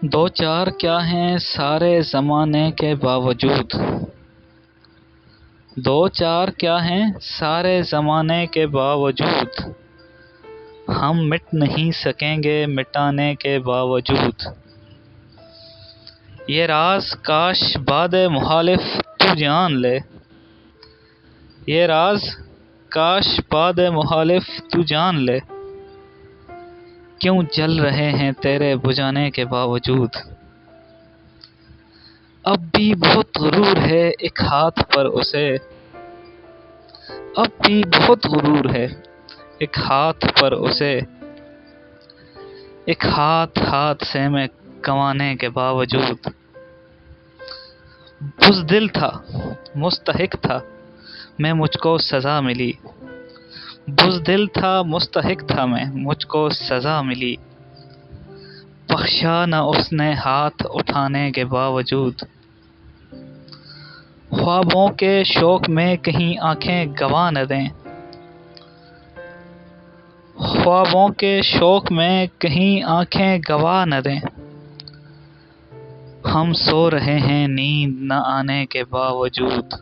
دو چار کیا ہیں سارے زمانے کے باوجود، دو چار کیا ہیں سارے زمانے کے باوجود، ہم مٹ نہیں سکیں گے مٹانے کے باوجود۔ یہ راز کاش باد مخالف تو جان لے، یہ راز کاش باد مخالف تو جان لے، کیوں جل رہے ہیں تیرے بجھانے کے باوجود۔ اب بھی بہت غرور ہے ایک ہاتھ پر اسے، اب بھی بہت غرور ہے ایک ہاتھ پر اسے، ایک ہاتھ سے میں کمانے کے باوجود۔ بزدل تھا مستحق تھا میں مجھ کو سزا ملی، بزدل تھا مستحق تھا میں مجھ کو سزا ملی، بخشا نہ اس نے ہاتھ اٹھانے کے باوجود۔ خوابوں کے شوق میں کہیں آنکھیں گنوا نہ دیں، خوابوں کے شوق میں کہیں آنکھیں گنوا نہ دیں، ہم سو رہے ہیں نیند نہ آنے کے باوجود۔